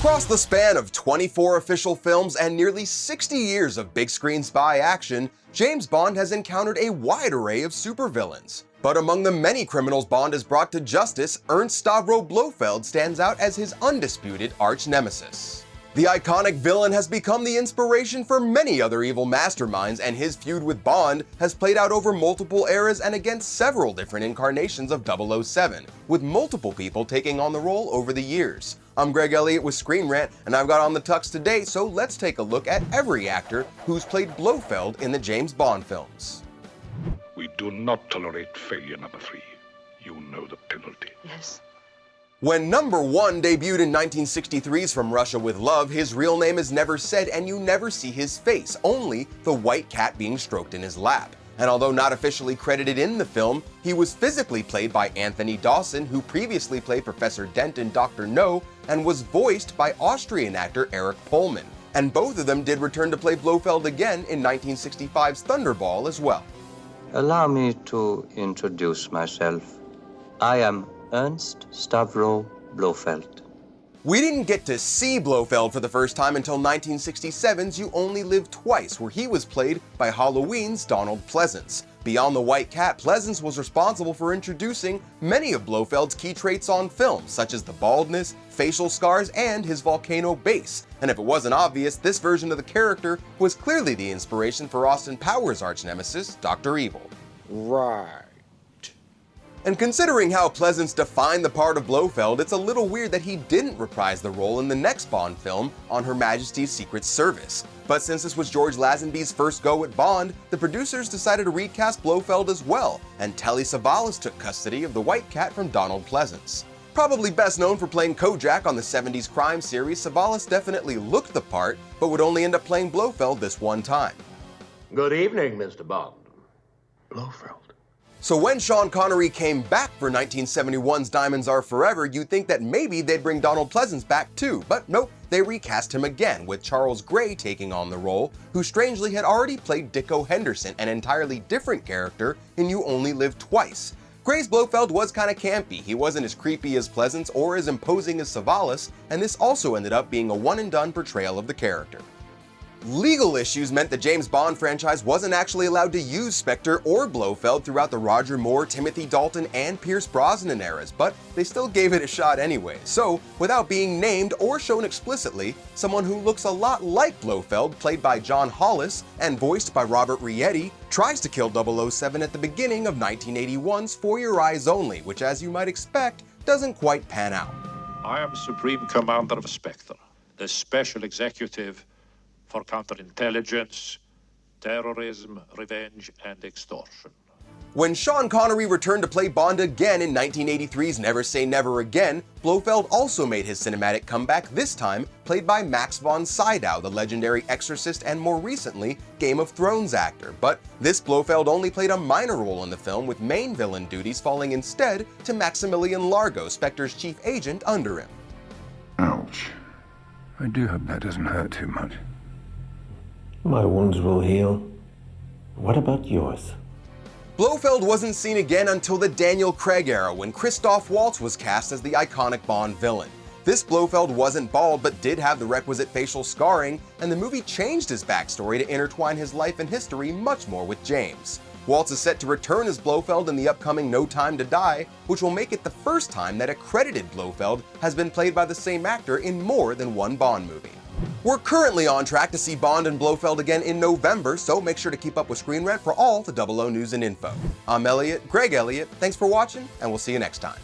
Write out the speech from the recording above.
Across the span of 24 official films and nearly 60 years of big-screen spy action, James Bond has encountered a wide array of supervillains. But among the many criminals Bond has brought to justice, Ernst Stavro Blofeld stands out as his undisputed arch-nemesis. The iconic villain has become the inspiration for many other evil masterminds, and his feud with Bond has played out over multiple eras and against several different incarnations of 007, with multiple people taking on the role over the years. I'm Greg Elliott with Screen Rant, and I've got on the tux today, so let's take a look at every actor who's played Blofeld in the James Bond films. We do not tolerate failure, number 3. You know the penalty. Yes. When number 1 debuted in 1963's From Russia with Love, his real name is never said and you never see his face, only the white cat being stroked in his lap. And although not officially credited in the film, he was physically played by Anthony Dawson, who previously played Professor Dent in Dr. No, and was voiced by Austrian actor Erich Pohlmann. And both of them did return to play Blofeld again in 1965's Thunderball as well. Allow me to introduce myself. I am Ernst Stavro Blofeld. We didn't get to see Blofeld for the first time until 1967's You Only Live Twice, where he was played by Halloween's Donald Pleasence. Beyond the white cat, Pleasence was responsible for introducing many of Blofeld's key traits on film, such as the baldness, facial scars, and his volcano base. And if it wasn't obvious, this version of the character was clearly the inspiration for Austin Powers' arch-nemesis, Dr. Evil. Right. And considering how Pleasence defined the part of Blofeld, it's a little weird that he didn't reprise the role in the next Bond film, On Her Majesty's Secret Service. But since this was George Lazenby's first go at Bond, the producers decided to recast Blofeld as well, and Telly Savalas took custody of the white cat from Donald Pleasence. Probably best known for playing Kojak on the 70s crime series, Savalas definitely looked the part, but would only end up playing Blofeld this one time. Good evening, Mr. Bond. Blofeld. So when Sean Connery came back for 1971's Diamonds Are Forever, you'd think that maybe they'd bring Donald Pleasence back too, but nope, they recast him again, with Charles Gray taking on the role, who strangely had already played Dicko Henderson, an entirely different character in You Only Live Twice. Gray's Blofeld was kinda campy, he wasn't as creepy as Pleasence or as imposing as Savalas, and this also ended up being a one-and-done portrayal of the character. Legal issues meant the James Bond franchise wasn't actually allowed to use Spectre or Blofeld throughout the Roger Moore, Timothy Dalton, and Pierce Brosnan eras, but they still gave it a shot anyway. So, without being named or shown explicitly, someone who looks a lot like Blofeld, played by John Hollis and voiced by Robert Rietti, tries to kill 007 at the beginning of 1981's For Your Eyes Only, which, as you might expect, doesn't quite pan out. I am Supreme Commander of Spectre, the Special Executive for counterintelligence, terrorism, revenge, and extortion. When Sean Connery returned to play Bond again in 1983's Never Say Never Again, Blofeld also made his cinematic comeback, this time played by Max von Sydow, the legendary exorcist and more recently Game of Thrones actor. But this Blofeld only played a minor role in the film, with main villain duties falling instead to Maximilian Largo, Spectre's chief agent under him. Ouch. I do hope that doesn't hurt too much. My wounds will heal. What about yours? Blofeld wasn't seen again until the Daniel Craig era, when Christoph Waltz was cast as the iconic Bond villain. This Blofeld wasn't bald but did have the requisite facial scarring, and the movie changed his backstory to intertwine his life and history much more with James. Waltz is set to return as Blofeld in the upcoming No Time to Die, which will make it the first time that a credited Blofeld has been played by the same actor in more than one Bond movie. We're currently on track to see Bond and Blofeld again in November, so make sure to keep up with Screen Rant for all the 00 news and info. I'm Greg Elliott, thanks for watching, and we'll see you next time.